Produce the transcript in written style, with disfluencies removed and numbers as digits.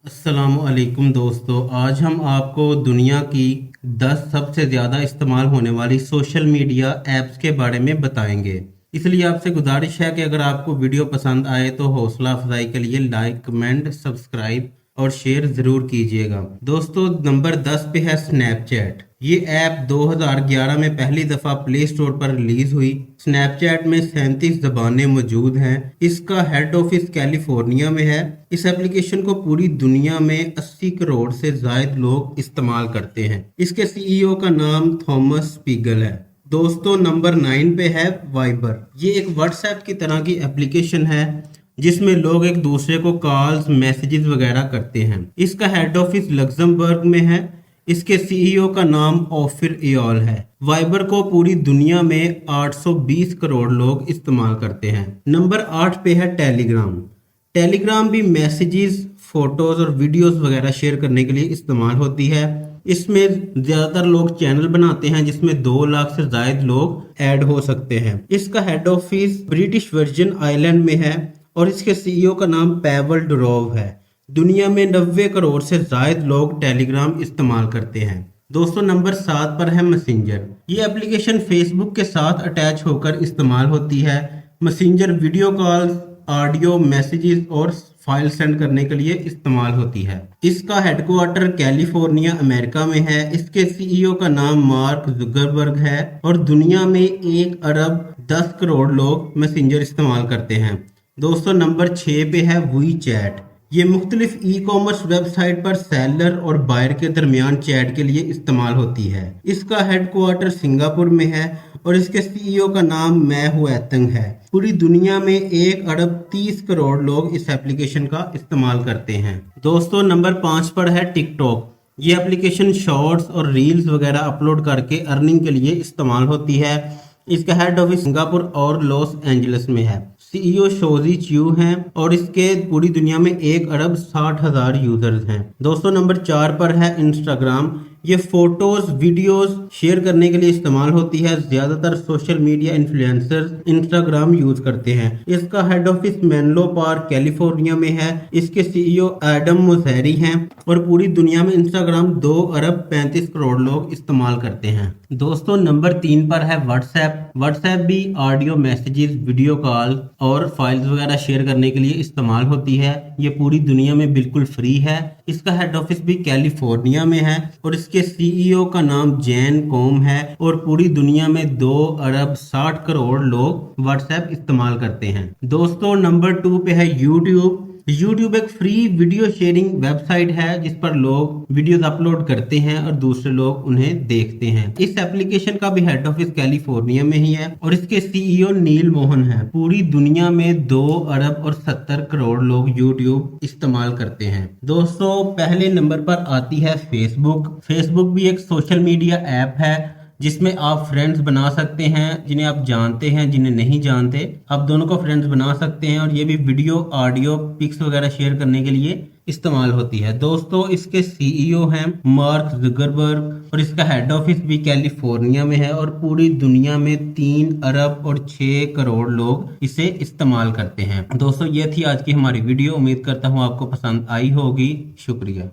अस्सलामुअलैकुम दोस्तों, आज हम आपको दुनिया की 10 सबसे ज़्यादा इस्तेमाल होने वाली सोशल मीडिया ऐप्स के बारे में बताएंगे। इसलिए आपसे गुजारिश है कि अगर आपको वीडियो पसंद आए तो हौसला अफजाई के लिए लाइक, कमेंट, सब्सक्राइब और शेयर ज़रूर कीजिएगा। दोस्तों, नंबर 10 पे है स्नैपचैट। ये ऐप 2011 में पहली दफ़ा प्ले स्टोर पर रिलीज हुई। स्नैपचैट में 37 ज़बानें मौजूद हैं। इसका हेड ऑफिस कैलिफोर्निया में है। इस एप्लीकेशन को पूरी दुनिया में 80 करोड़ से ज्यादा लोग इस्तेमाल करते हैं। इसके सीईओ का नाम थॉमस स्पीगल है। दोस्तों, नंबर 9 पे है वाइबर। ये एक व्हाट्सएप की तरह की एप्लीकेशन है जिसमें लोग एक दूसरे को कॉल्स, मैसेजेस वगैरह करते हैं। इसका हेड ऑफिस लग्जमबर्ग में है। इसके सीईओ का नाम ओफिर एयोल है। वाइबर को पूरी दुनिया में 820 करोड़ लोग इस्तेमाल करते हैं। नंबर 8 पे है टेलीग्राम। टेलीग्राम भी मैसेजेस, फोटोज और वीडियोस वगैरह शेयर करने के लिए इस्तेमाल होती है। इसमें ज़्यादातर लोग चैनल बनाते हैं जिसमें 2 लाख से ज्यादा लोग ऐड हो सकते हैं। इसका head office British virgin island में है और इसके सीईओ का नाम पैवल डुरोव है। दुनिया में 90 करोड़ से ज्यादा लोग टेलीग्राम इस्तेमाल करते हैं। दोस्तों, नंबर 7 पर है मैसेंजर। ये एप्लीकेशन फेसबुक के साथ अटैच होकर इस्तेमाल होती है। Messenger video calls, audio messages और फाइल सेंड करने के लिए इस्तेमाल होती है। इसका हेडक्वार्टर कैलिफोर्निया, अमेरिका में है। इसके सीईओ का नाम मार्क जुकरबर्ग है और दुनिया में 1 अरब 10 करोड़ लोग मैसेंजर इस्तेमाल करते हैं। दोस्तों, नंबर 6 पे है वी चैट। ये मुख्तलिफ ई कॉमर्स वेबसाइट पर सेलर और बायर के दरमियान चैट के लिए इस्तेमाल होती है। इसका हेडक्वार्टर सिंगापुर में है और इसके सीईओ का नाम मै हुएतंग है। पूरी दुनिया में 1 अरब 30 करोड़ लोग इस एप्लीकेशन का इस्तेमाल करते हैं। दोस्तों, नंबर 5 पर है टिकटॉक। ये एप्लीकेशन शॉर्ट्स और रील्स वगैरह अपलोड करके अर्निंग के लिए इस्तेमाल होती है। इसका हेड ऑफिस सिंगापुर और लॉस एंजलिस में है। सीईओ शोजी च्यू हैं और इसके पूरी दुनिया में 1 अरब 60,000 यूजर्स हैं। दोस्तों, नंबर 4 पर है इंस्टाग्राम। ये फोटोज, वीडियोस शेयर करने के लिए इस्तेमाल होती है। ज्यादातर social media influencers Instagram use करते हैं। इसका head office Menlo park, California में है। इसके सीईओ एडम मोसेरी हैं और पूरी दुनिया में इंस्टाग्राम 2 अरब 35 करोड़ लोग इस्तेमाल करते हैं। दोस्तों, नंबर 3 पर है व्हाट्सएप। व्हाट्सएप भी ऑडियो मैसेजेस, वीडियो कॉल और फाइल्स वगैरह शेयर करने के लिए इस्तेमाल होती है। ये पूरी दुनिया में बिल्कुल फ्री है। इसका हेड ऑफिस भी कैलिफोर्निया में है और इसके सीईओ का नाम जैन कोम है और पूरी दुनिया में 2 अरब 60 करोड़ लोग व्हाट्सएप इस्तेमाल करते हैं। दोस्तों, नंबर 2 पे है यूट्यूब। यूट्यूब एक फ्री वीडियो शेयरिंग वेबसाइट है जिस पर लोग वीडियोस अपलोड करते हैं और दूसरे लोग उन्हें देखते हैं। इस एप्लीकेशन का भी हेड ऑफिस कैलिफोर्निया में ही है और इसके सीईओ नील मोहन है। पूरी दुनिया में 2 अरब और 70 करोड़ लोग यूट्यूब इस्तेमाल करते हैं। दोस्तों, पहले नंबर पर आती है फेसबुक। फेसबुक भी एक सोशल मीडिया ऐप है जिसमें आप फ्रेंड्स बना सकते हैं, जिन्हें आप जानते हैं, जिन्हें नहीं जानते, आप दोनों को फ्रेंड्स बना सकते हैं। और ये भी वीडियो, ऑडियो, पिक्स वगैरह शेयर करने के लिए इस्तेमाल होती है। दोस्तों, इसके सीईओ हैं मार्क जुकरबर्ग और इसका हेड ऑफिस भी कैलिफोर्निया में है और पूरी दुनिया में 3 अरब और 6 करोड़ लोग इसे इस्तेमाल करते हैं। दोस्तों, ये थी आज की हमारी वीडियो। उम्मीद करता हूँ आपको पसंद आई होगी। शुक्रिया।